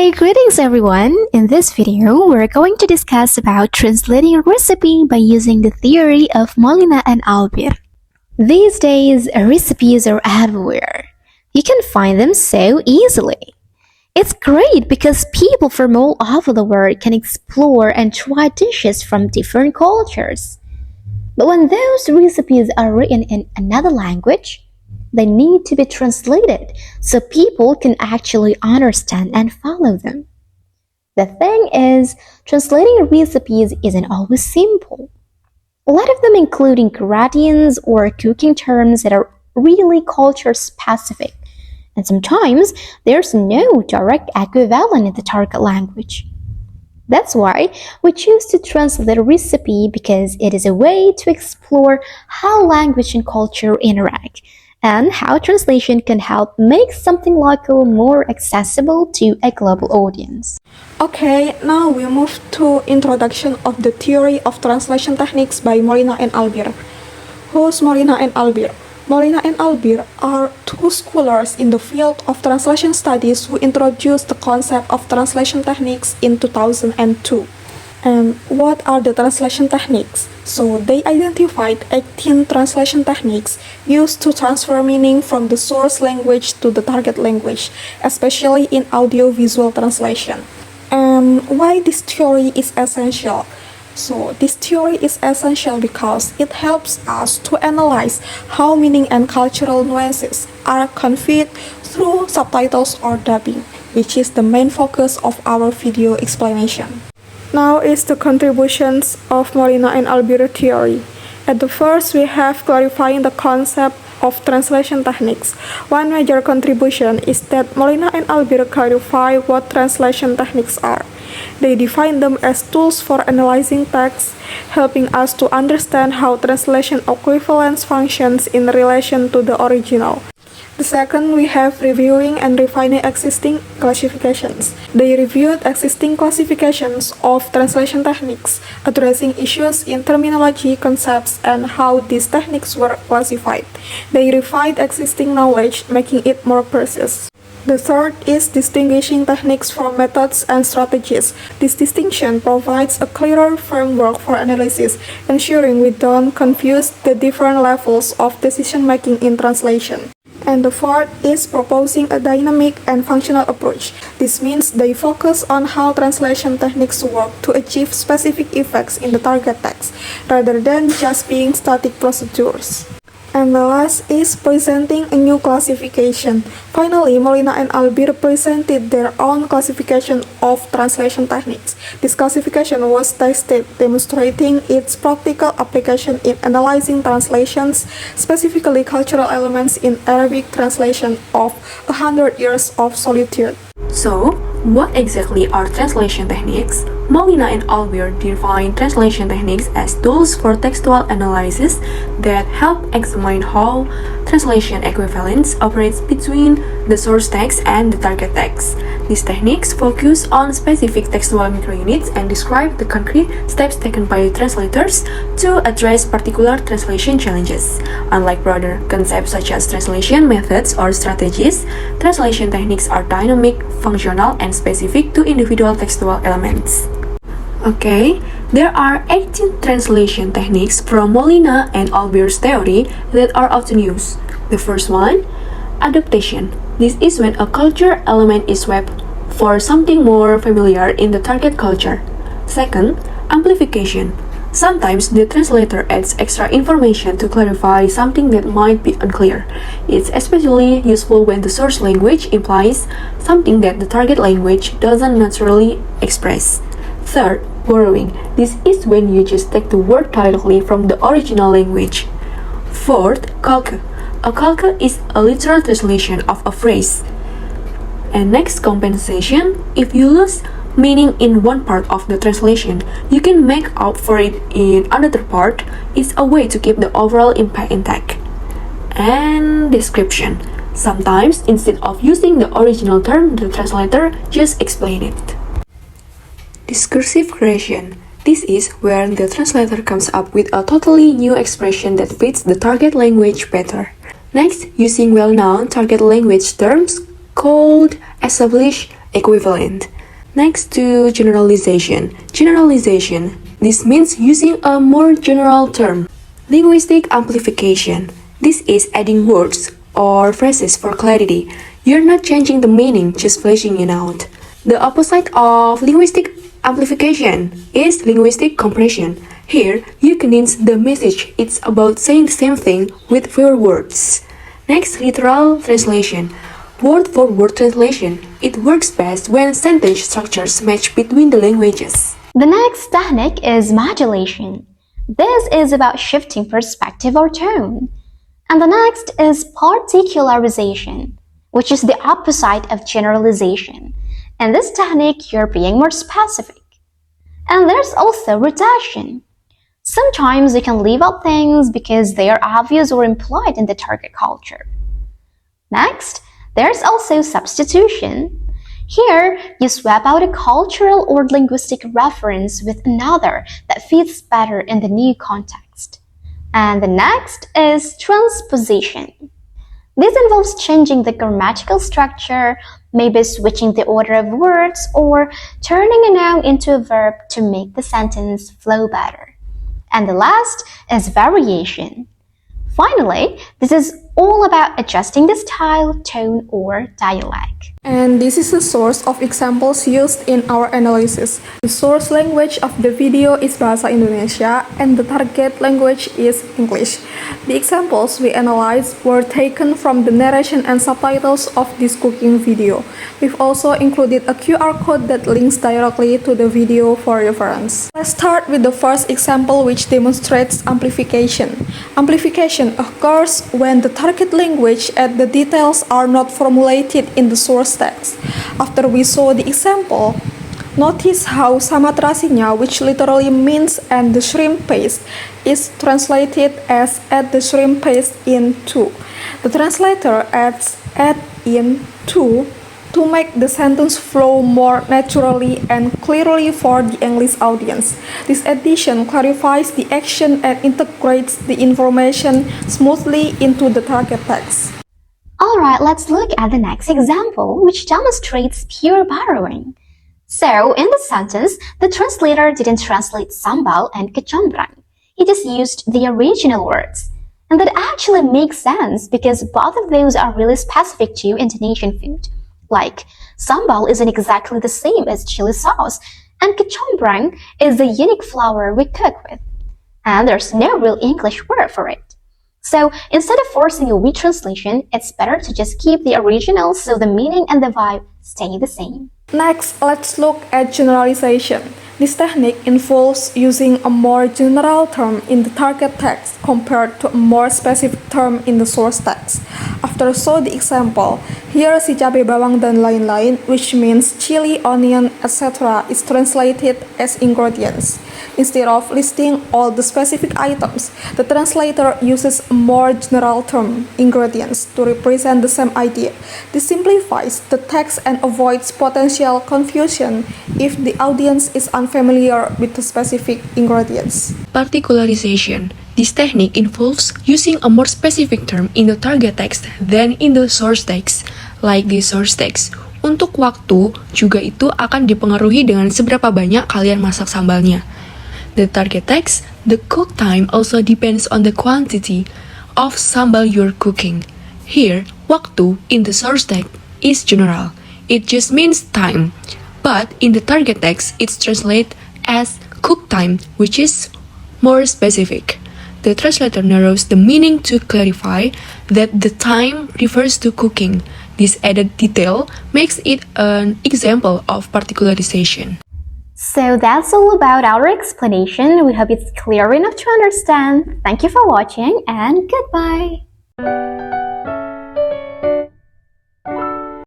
Hi, greetings everyone! In this video, we're going to discuss about translating a recipe by using the theory of Molina and Albir. These days, recipes are everywhere. You can find them so easily. It's great because people from all over the world can explore and try dishes from different cultures. But when those recipes are written in another language, they need to be translated so people can actually understand and follow them. The thing is, translating recipes isn't always simple. A lot of them include ingredients or cooking terms that are really culture specific, and sometimes there's no direct equivalent in the target language. That's why we choose to translate a recipe because it is a way to explore how language and culture interact and how translation can help make something local more accessible to a global audience. Okay, now we move to introduction of the theory of translation techniques by Molina and Albir. Who's Molina and Albir? Molina and Albir are two scholars in the field of translation studies who introduced the concept of translation techniques in 2002. And what are the translation techniques? So they identified 18 translation techniques used to transfer meaning from the source language to the target language, especially in audio-visual translation. And why this theory is essential? So this theory is essential because it helps us to analyze how meaning and cultural nuances are conveyed through subtitles or dubbing, which is the main focus of our video explanation. Now is the contributions of Molina and Albir theory. At the first, we have clarifying the concept of translation techniques. One major contribution is that Molina and Albir clarify what translation techniques are. They define them as tools for analyzing text, helping us to understand how translation equivalence functions in relation to the original. The second, we have reviewing and refining existing classifications. They reviewed existing classifications of translation techniques, addressing issues in terminology, concepts, and how these techniques were classified. They refined existing knowledge, making it more precise. The third is distinguishing techniques from methods and strategies. This distinction provides a clearer framework for analysis, ensuring we don't confuse the different levels of decision-making in translation. And the fourth is proposing a dynamic and functional approach. This means they focus on how translation techniques work to achieve specific effects in the target text, rather than just being static procedures. And the last is presenting a new classification. Finally, Molina and Albir presented their own classification of translation techniques. This classification was tested, demonstrating its practical application in analyzing translations, specifically cultural elements in Arabic translation of 100 Years of Solitude. So, what exactly are translation techniques? Molina and Albir define translation techniques as tools for textual analysis that help examine how translation equivalence operates between the source text and the target text. These techniques focus on specific textual microunits and describe the concrete steps taken by translators to address particular translation challenges. Unlike broader concepts such as translation methods or strategies, translation techniques are dynamic, functional, and specific to individual textual elements. Okay, there are 18 translation techniques from Molina and Albir's theory that are often used. The first one, adaptation. This is when a culture element is swapped for something more familiar in the target culture. Second, amplification. Sometimes the translator adds extra information to clarify something that might be unclear. It's especially useful when the source language implies something that the target language doesn't naturally express. Third, borrowing. This is when you just take the word directly from the original language. Fourth, calque. A calque is a literal translation of a phrase. And next, compensation. If you lose meaning in one part of the translation, you can make up for it in another part. It's a way to keep the overall impact intact. And description. Sometimes, instead of using the original term, the translator just explain it. Discursive creation. This is where the translator comes up with a totally new expression that fits the target language better. Next, using well-known target language terms called established equivalent. Next to generalization. Generalization. This means using a more general term. Linguistic amplification. This is adding words or phrases for clarity. You're not changing the meaning, just fleshing it out. The opposite of linguistic amplification is linguistic compression. Here, you condense the message. It's about saying the same thing with fewer words. Next, literal translation. Word-for-word translation. It works best when sentence structures match between the languages. The next technique is modulation. This is about shifting perspective or tone. And the next is particularization, which is the opposite of generalization. In this technique, you're being more specific. And there's also redaction. Sometimes you can leave out things because they are obvious or implied in the target culture. Next, there's also substitution. Here, you swap out a cultural or linguistic reference with another that fits better in the new context. And the next is transposition. This involves changing the grammatical structure, maybe switching the order of words, or turning a noun into a verb to make the sentence flow better. And the last is variation. Finally, this is all about adjusting the style, tone, or dialect. And this is a source of examples used in our analysis. The source language of the video is Bahasa Indonesia and the target language is English. The examples we analyzed were taken from the narration and subtitles of this cooking video. We've also included a QR code that links directly to the video for reference. Let's start with the first example, which demonstrates amplification. Amplification occurs when the target language and the details are not formulated in the source text. After we saw the example, notice how samatrasinya, which literally means "and the shrimp paste," is translated as "add the shrimp paste in to." The translator adds "add in to" to make the sentence flow more naturally and clearly for the English audience. This addition clarifies the action and integrates the information smoothly into the target text. Alright, let's look at the next example, which demonstrates pure borrowing. So, in the sentence, the translator didn't translate sambal and kecombrang. He just used the original words. And that actually makes sense because both of those are really specific to Indonesian food. Like, sambal isn't exactly the same as chili sauce, and kecombrang is the unique flour we cook with. And there's no real English word for it. So, instead of forcing a retranslation, it's better to just keep the original so the meaning and the vibe stay the same. Next, let's look at generalization. This technique involves using a more general term in the target text compared to a more specific term in the source text. After saw the example, here si cabai bawang dan lain-lain, which means chili, onion, etc. is translated as ingredients. Instead of listing all the specific items, the translator uses a more general term, ingredients, to represent the same idea. This simplifies the text and avoids potential confusion if the audience is unfamiliar with the specific ingredients. Particularization. This technique involves using a more specific term in the target text than in the source text, like the source text. Untuk waktu, juga itu akan dipengaruhi dengan seberapa banyak kalian masak sambalnya. The target text, the cook time also depends on the quantity of sambal you're cooking. Here, waktu in the source text is general. It just means time. But in the target text, it's translated as cook time, which is more specific. The translator narrows the meaning to clarify that the time refers to cooking. This added detail makes it an example of particularization. So that's all about our explanation. We hope it's clear enough to understand. Thank you for watching and goodbye!